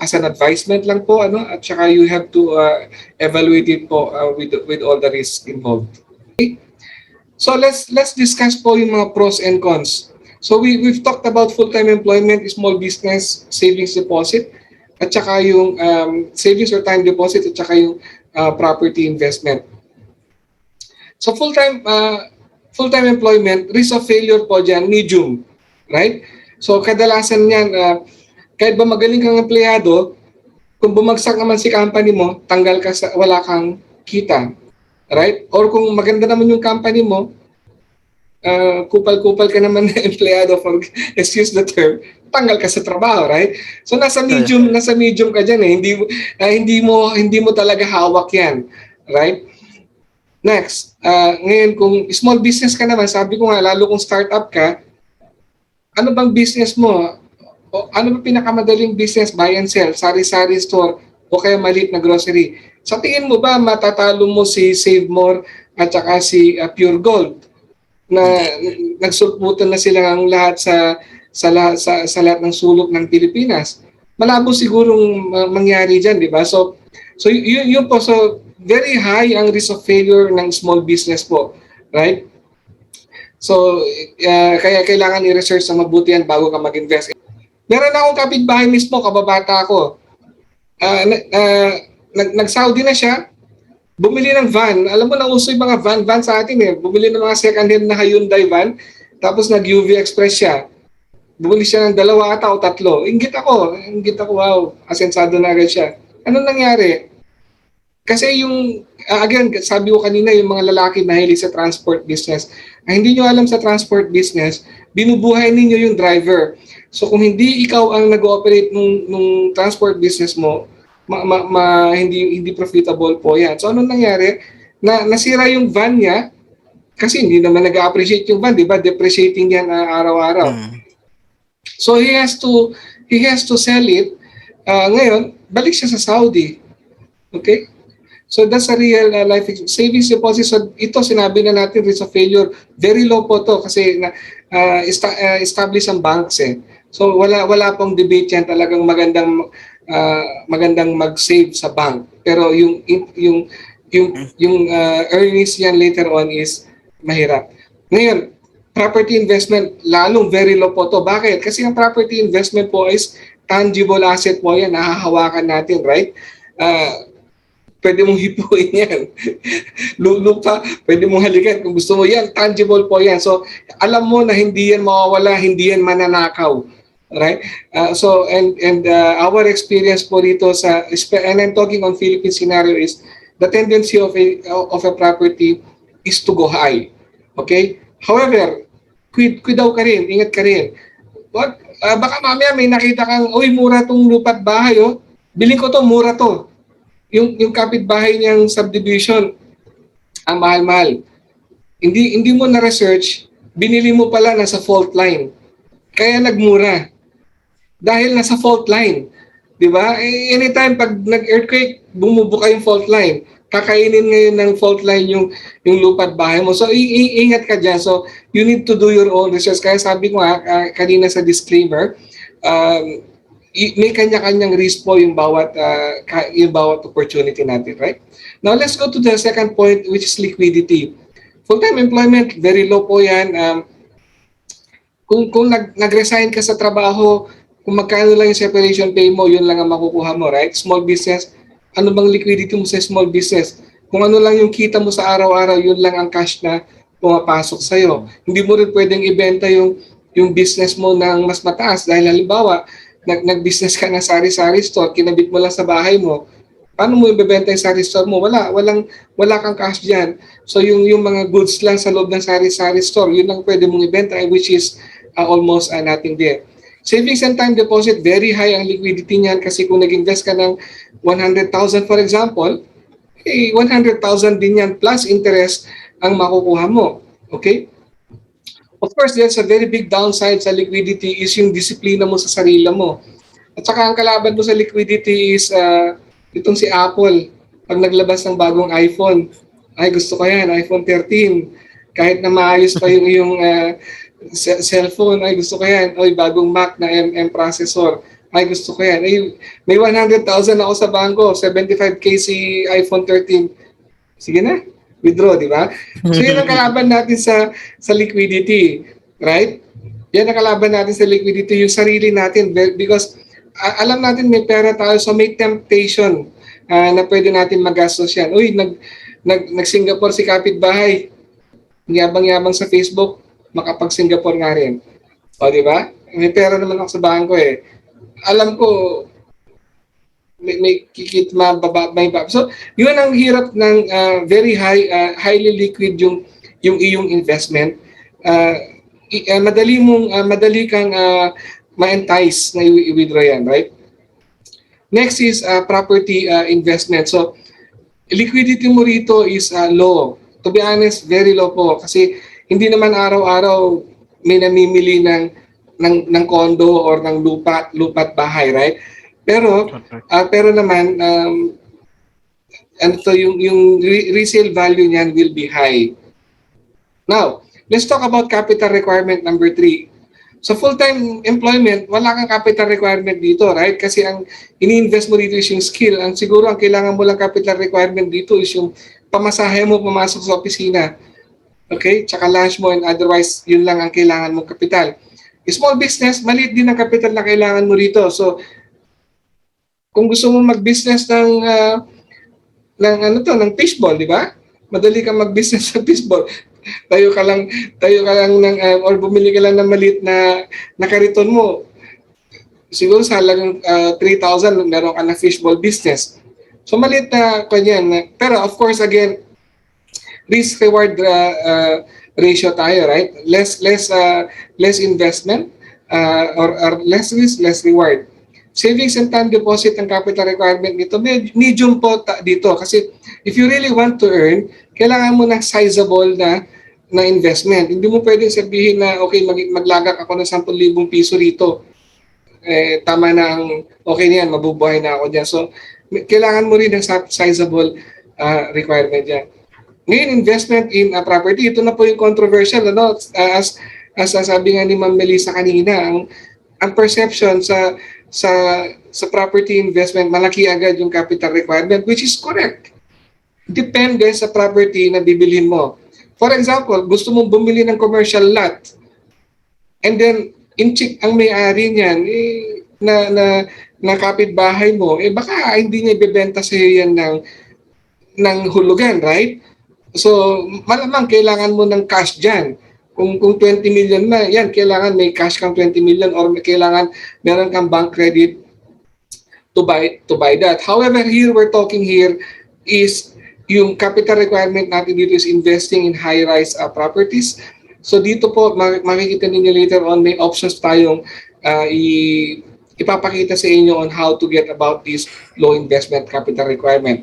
as an advisement lang po, ano, at saka you have to evaluate it po with all the risks involved. Okay? So let's discuss po yung mga pros and cons. So we've talked about full-time employment, small business, savings deposit, at saka yung savings or time deposit, at saka yung property investment. So full-time employment, risk of failure po dyan, medium, right? So kadalasan yan, kahit ba magaling kang empleyado, kung bumagsak naman si company mo, tanggal ka sa wala kang kita, right? Or kung maganda naman yung company mo, kupal-kupal ka naman na empleyado, for excuse the term, tanggal ka sa trabaho, right? So nasa medium ka diyan eh. Hindi mo talaga hawak 'yan, right? Next, ngayon kung small business ka naman, sabi ko nga lalo kung startup ka, ano bang business mo? O ano ba pinakamadaling business? Buy and sell, sari-sari store, o kaya maliit na grocery. Sa tingin mo ba matatalo mo si Save More at saka si Pure Gold na nagsulputan na sila ang lahat sa lahat ng sulok ng Pilipinas? Malabo sigurong mangyari diyan, di ba? So yun po, so very high ang risk of failure ng small business po, right? So kaya kailangan i-research sa mabuti yan bago ka mag-invest. Meron akong kapitbahay mismo, kababata ako. Nag-Saudi na siya, bumili ng van. Alam mo, nauso yung mga van sa atin eh. Bumili ng mga second-hand na Hyundai van, tapos nag-UV Express siya. Bumili siya ng 2 ata o 3. Inggit ako, wow, asensado na agad siya. Anong nangyari? Kasi yung, again, sabi ko kanina, yung mga lalaki na hilig sa transport business, hindi nyo alam sa transport business, binubuhay ninyo yung driver. So kung hindi ikaw ang nag-ooperate nung transport business mo, hindi profitable po yan. So anong nangyari? Nasira yung van niya kasi hindi naman nag-appreciate yung van, di ba? Depreciating yan araw-araw. So he has to sell it. Ngayon, balik siya sa Saudi. Okay? So that's a real life savings deposit. So ito sinabi na natin risk of failure. Very low po to kasi establish ang banks eh. So wala pong debate yan, talagang magandang mag-save sa bank. Pero yung earnings yan later on is mahirap. Ngayon, property investment lalong very low po to. Bakit? Kasi ang property investment po is tangible asset po yan, nahahawakan natin, right? Pwede mong hipuin yan. Lupa, pwede mong halikan kung gusto mo yan. Tangible po yan. So, alam mo na hindi yan mawawala, hindi yan mananakaw. Right? Our experience po dito and I'm talking on Philippine scenario, is the tendency of a property is to go high. Okay? However, quid daw ka rin, ingat ka rin. Baka mamaya may nakita kang, uy, mura tong lupa't bahay, oh. Biling ko to, mura to. Yung kapitbahay niyang subdivision, ang mahal-mahal. Hindi mo na-research, binili mo pala nasa fault line. Kaya nagmura. Dahil nasa fault line. Di ba? Anytime pag nag-earthquake, bumubuka yung fault line. Kakainin ngayon ng fault line yung lupa't bahay mo. So, ingat ka dyan. So, you need to do your own research. Kaya sabi ko kanina sa disclaimer, may kanya-kanyang risk po yung bawat opportunity natin, right? Now, let's go to the second point, which is liquidity. Full-time employment, very low po yan. Kung nag-resign ka sa trabaho, kung magkano lang yung separation pay mo, yun lang ang makukuha mo, right? Small business, ano bang liquidity mo sa small business? Kung ano lang yung kita mo sa araw-araw, yun lang ang cash na pumapasok sa'yo. Hindi mo rin pwedeng ibenta yung business mo ng mas mataas dahil halimbawa, nag-business ka ng sari-sari store, kinabit mo lang sa bahay mo, paano mo ibebenta yung sari store mo? Wala kang cash dyan. So yung mga goods lang sa loob ng sari-sari store, yun lang pwede mong ibenta, which is almost nothing there. Savings and time deposit, very high ang liquidity niyan kasi kung nag-invest ka ng 100,000 for example, 100,000 din yan plus interest ang makukuha mo. Okay? Of course, there's a very big downside sa liquidity is yung disiplina mo sa sarili mo. At saka ang kalaban mo sa liquidity is itong si Apple. Pag naglabas ng bagong iPhone, ay gusto ko yan, iPhone 13. Kahit na maayos pa yung cellphone, ay gusto ko yan, bagong Mac na M processor. Ay, gusto ko yan. Ay, may 100,000 ako sa bangko, 75K si iPhone 13. Sige na, withdraw, di ba? So yun ang kalaban natin sa liquidity, right? Yan ang kalaban natin sa liquidity, yung sarili natin. Because alam natin may pera tayo, so may temptation na pwede natin magastos yan. Uy, nag-Singapore si kapitbahay. Yabang-yabang sa Facebook, makapag-Singapore nga rin. O, di ba? May pera naman ako sa bangko eh. Alam ko, may kikit mababa, may baba. So, yun ang hirap ng very highly liquid yung iyong investment. Madali kang ma-entice na i-withdraw yan, right? Next is property investment. So, liquidity mo rito is low. To be honest, very low po kasi hindi naman araw-araw may namimili ng condo or ng lupa't bahay, right? Pero naman yung resale value niyan will be high. Now, let's talk about capital requirement number 3. So full-time employment, wala kang capital requirement dito, right? Kasi ang ini-invest mo dito is yung skill. Siguro ang kailangan mo lang capital requirement dito is yung pamasahe mo pumasok sa opisina. Okay? Tsaka lunch mo and otherwise, yun lang ang kailangan mong kapital. Small business, maliit din ang kapital na kailangan mo rito. So, kung gusto mo mag-business ng fishball, di ba? Madali kang mag-business ng fishball. Tayo ka lang or bumili ka lang ng maliit na kariton mo. Siguro sa halagang 3,000 meron ka na fishball business. So maliit na kanyan. Pero of course again, risk reward ratio tayo, right? Less investment or less risk, less reward. Savings and time deposit ang capital requirement nito, medium po dito. Kasi if you really want to earn, kailangan mo ng sizable na investment. Hindi mo pwedeng sabihin na, okay, maglagak ako ng 10,000 piso rito. Tama na okay na yan, mabubuhay na ako dyan. So, kailangan mo rin ng sizable requirement dyan. Ngayon, investment in a property, ito na po yung controversial. Ano? As sabi nga ni Ma'am Melissa kanina, ang perception sa property investment, malaki agad yung capital requirement, which is correct. Depende sa property na bibilhin mo. For example, gusto mong bumili ng commercial lot and then in-check ang may-ari niyan na kapitbahay mo, baka hindi niya ibebenta sa iyo yan ng hulugan, right? So, malamang kailangan mo ng cash dyan. Kung 20 million na, yan, kailangan may cash kang 20 million or kailangan meron kang bank credit to buy that. However, we're talking here is yung capital requirement natin dito is investing in high-rise properties. So dito po, makikita ninyo later on, may options tayong ipapakita sa inyo on how to get about this low investment capital requirement.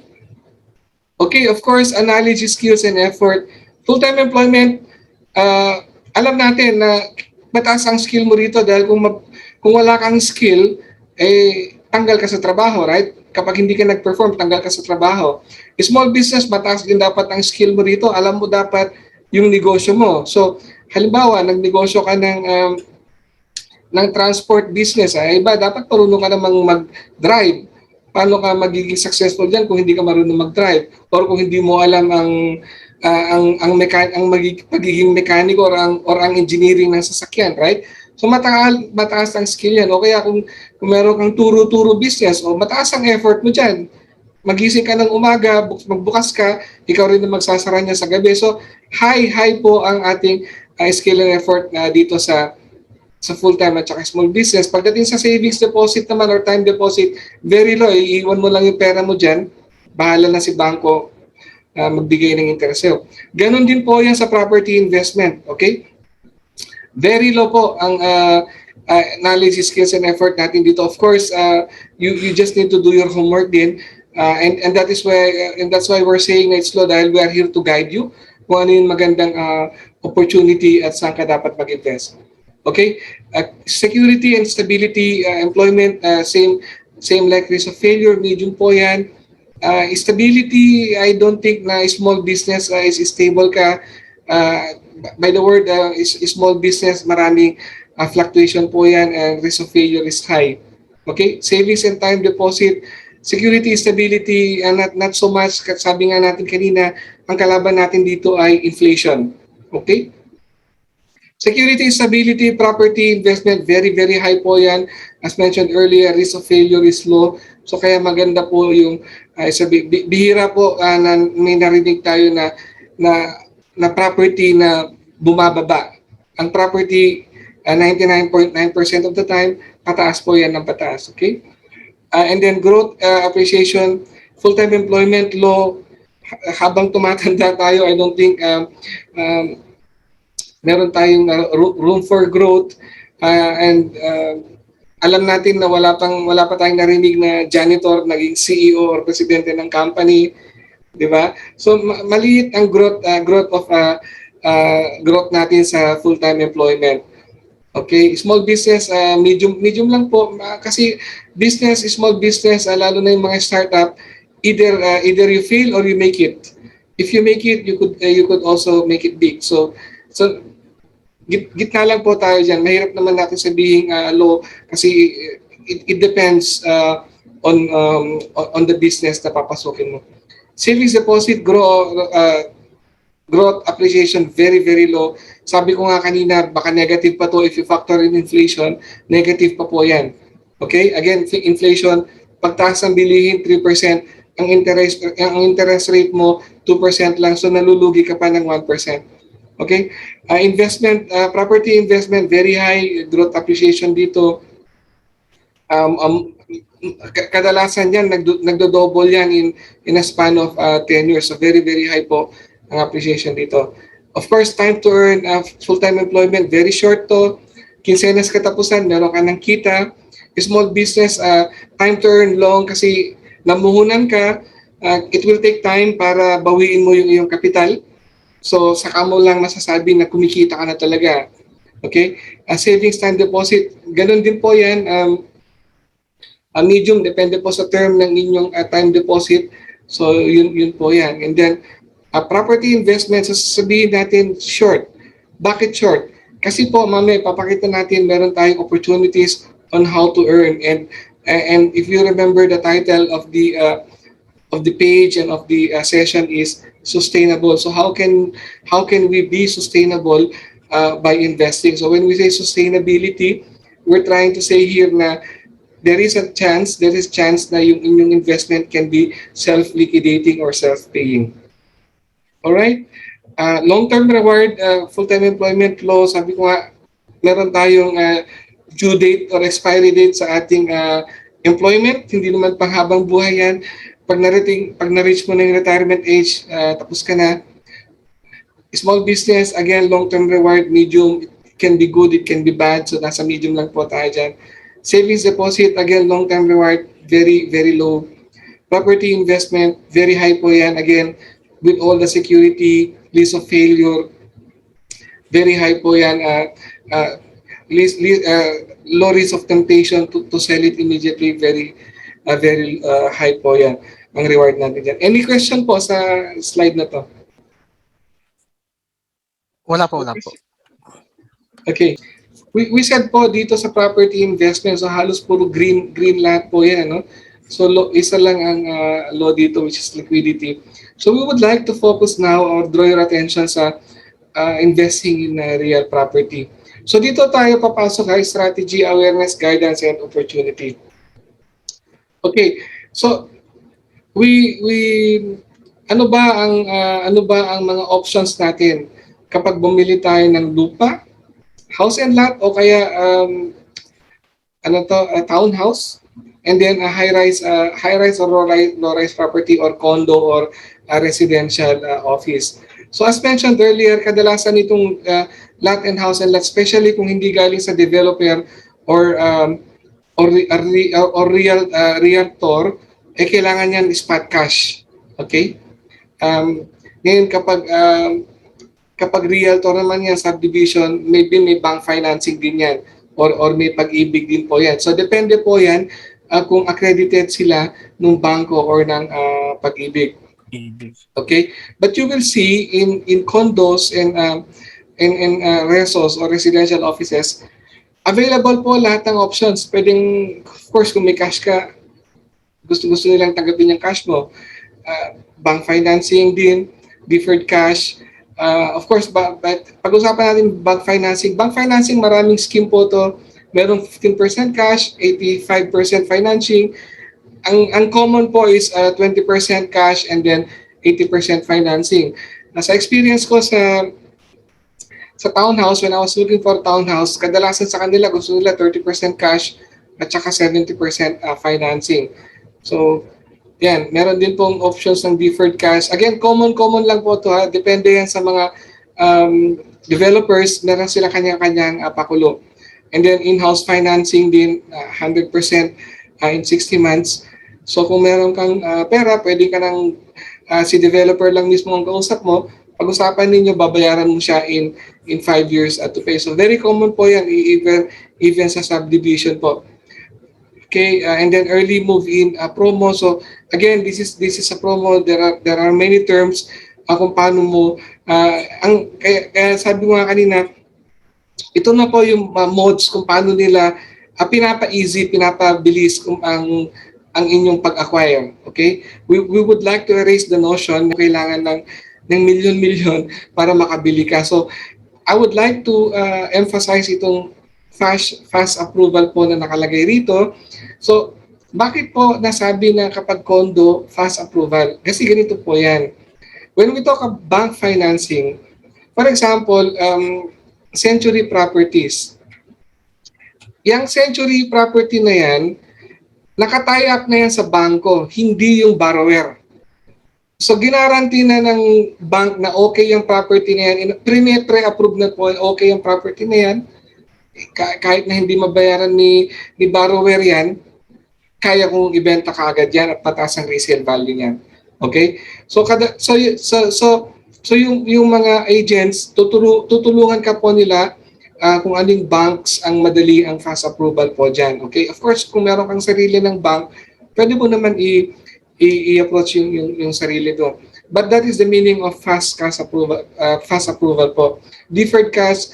Okay, of course, analysis, skills, and effort. Full-time employment, alam natin na mataas ang skill mo rito dahil kung wala kang skill, tanggal ka sa trabaho, right? Kapag hindi ka nag-perform, tanggal ka sa trabaho. Small business, mataas din dapat ang skill mo rito. Alam mo dapat yung negosyo mo. So, halimbawa, nagnegosyo ka ng transport business. Iba, dapat marunong ka namang mag-drive. Paano ka magiging successful dyan kung hindi ka marunong mag-drive? Or kung hindi mo alam ang pagiging mekaniko or ang engineering ng sasakyan, right? So mataas ang skill yan. O kaya kung meron kang turo-turo business, o mataas ang effort mo dyan. Magising ka ng umaga, magbukas ka, ikaw rin na magsasara niya sa gabi. So high po ang ating skill and effort dito sa full-time at saka small business. Pagdating sa savings deposit naman or time deposit, very low. Iiwan mo lang yung pera mo dyan. Bahala na si bangko magbigay ng interest sa'yo. Ganon din po yan sa property investment. Okay? Very low po ang analysis, skills, and effort natin dito. Of course, you just need to do your homework din. And that's why we're saying na it's low dahil we are here to guide you kung ano yung magandang opportunity at saan ka dapat mag-invest. Okay? Security and stability, employment, same like risk of failure, medium po yan. Stability, I don't think na small business is stable ka. By the word, small business, maraming fluctuation po yan and risk of failure is high. Okay? Savings and time deposit, security, stability, and not so much, sabi nga natin kanina, ang kalaban natin dito ay inflation. Okay? Security, stability, property, investment, very, very high po yan. As mentioned earlier, risk of failure is low. So kaya maganda po yung, bihira po na may narinig tayo na, na property na bumababa. Ang property, 99.9% of the time, pataas po yan ng pataas. Okay? And then growth, appreciation, full-time employment law, habang tumatanda tayo, I don't think meron tayong room for growth, and alam natin na wala pa tayong narinig na janitor naging CEO or presidente ng company, 'di ba? So maliit ang growth natin sa full-time employment. Okay, small business, medium lang po, kasi business, small business, lalo na yung mga startup, either you fail or you make it. If you make it, you could also make it big. So gitna lang po tayo diyan. Mahirap naman natin sabihin low, kasi it depends on the business na papasukin mo. Savings deposit, growth appreciation, very, very low. Sabi ko nga kanina, baka negative pa to if you factor in inflation, negative pa po yan. Okay? Again, inflation, pagtaas ng bilihin, 3%, ang interest rate mo, 2% lang, so nalulugi ka pa ng 1%. Okay? Investment, property investment, very high growth appreciation dito. Kadalasan yan, nagdo-double yan in a span of 10 years. So very, very high po ang appreciation dito. Of course, time to earn, full-time employment, very short to. Kinsenas katapusan, meron ka ng kita. Small business, time to earn long, kasi namuhunan ka, it will take time para bawiin mo yung iyong kapital. So, saka mo lang masasabi na kumikita ka na talaga. Okay? Savings, time deposit, ganun din po yan. Medium, depende po sa term ng inyong time deposit. So, yun po yan. And then, property investment, sasabihin natin short. Bakit short? Kasi po, mamaya, papakita natin meron tayong opportunities on how to earn. And if you remember, the title of the page and of the session is sustainable. So how can we be sustainable by investing? So when we say sustainability, we're trying to say here na there is chance na yung inyong investment can be self-liquidating or self-paying. Alright? Long-term reward, full-time employment law, sabi ko nga, meron tayong due date or expiry date sa ating employment. Hindi naman panghabang buhay yan. Pag na-reach mo na yung retirement age, tapos ka na. Small business, again, long-term reward, medium, it can be good, it can be bad. So nasa medium lang po tayo dyan. Savings deposit, again, long-term reward, very, very low. Property investment, very high po yan. Again, with all the security, list of failure, very high po yan. Low risk of temptation to sell it immediately, very high po yan. Ang reward natin dyan. Any question po sa slide na to? Wala po. Okay. We said po dito sa property investment, so halos puro green lahat po yan, no? So isa lang ang law dito, which is liquidity. So we would like to focus now or draw your attention sa investing in real property. So dito tayo papasok ay strategy, awareness, guidance, and opportunity. Okay. So ano ba ang mga options natin kapag bumili tayo ng lupa, house and lot, o kaya a townhouse, and then a high-rise or low-rise property or condo or a residential office. So as mentioned earlier, kadalasan itong lot and house and lot, especially kung hindi galing sa developer or realtor, kailangan yan spot cash. Okay? Ngayon kapag realtor naman yan, subdivision, maybe may bank financing din yan or may pag-ibig din po yan. So depende po yan kung accredited sila ng bangko or ng pag-ibig. Okay? But you will see in condos and resos or residential offices, Available po lahat ng options. Pwedeng, of course, kung may cash ka, gusto nilang tanggapin yung cash mo. Bank financing din, deferred cash. Of course, but pag-usapan natin bank financing. Bank financing, maraming scheme po to. Merong 15% cash, 85% financing. Ang common po is 20% cash and then 80% financing. Sa experience ko sa townhouse, when I was looking for townhouse, kadalasan sa kanila gusto nila 30% cash at saka 70% financing. So, yan, meron din pong options ng deferred cash. Again, common lang po to ha. Depende yan sa mga developers, meron sila kanya-kanyang pakulo. And then in-house financing din, 100% in 60 months. So kung meron kang pera, pwede ka nang si developer lang mismo ang kausap mo, pag-usapan ninyo, babayaran mo siya in 5 years to pay. So very common po yan, even sa subdivision po. Okay, and then early move-in promo. So again, this is a promo. There are many terms kung paano mo kaya sabi ko nga kanina, ito na po yung modes kung paano nila pinapa-easy, pinapabilis kung ang inyong pag-acquire. Okay? We would like to erase the notion na kailangan ng milyon-milyon para makabili ka. So I would like to emphasize itong fast approval po na nakalagay rito. So, bakit po nasabi na kapag condo, fast approval? Kasi ganito po yan. When we talk about bank financing, for example, Century Properties. Yang Century Property na yan, nakatie up na yan sa bangko, hindi yung borrower. So, ginaranti na ng bank na okay yung property na yan, pre-approve na po, okay yung property na yan, kahit na hindi mabayaran ni borrower yan, kaya kong ibenta kaagad yan at pataas ang resale value niyan. Okay? So yung mga agents tutulungan ka po nila kung aling banks ang madali ang fast approval po diyan. Okay? Of course, kung meron kang sarili ng bank, pwede mo naman i-approach yung sarili do. But that is the meaning of fast approval po. Deferred cash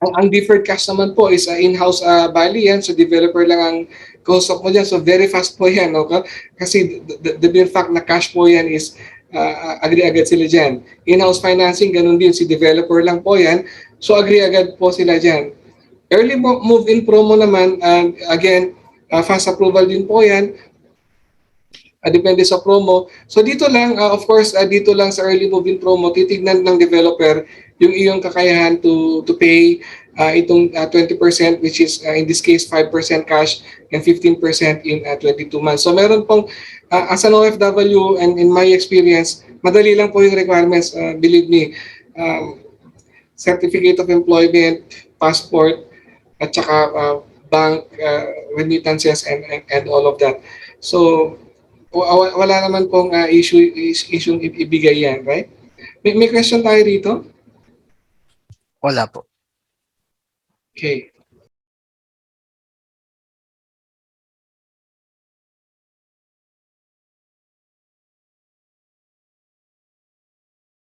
ang deferred cash naman po is in-house bali yan. So developer lang ang kausap mo dyan. So very fast po yan. No? Kasi the mere fact na cash po yan is agree agad sila dyan. In-house financing, ganun din. Si developer lang po yan. So agree agad po sila dyan. Early move-in promo naman, again, fast approval din po yan. Depende sa promo. So dito lang, of course, dito lang sa early move-in promo, titignan ng developer yung iyong kakayahan to pay itong 20%, which is in this case 5% cash and 15% in 22 months. So meron pong, as an OFW and in my experience, madali lang po yung requirements, believe me. Certificate of employment, passport, at saka bank remittances and all of that. So wala naman pong issue ibigay yan, right? May question tayo rito? Wala po. Okay.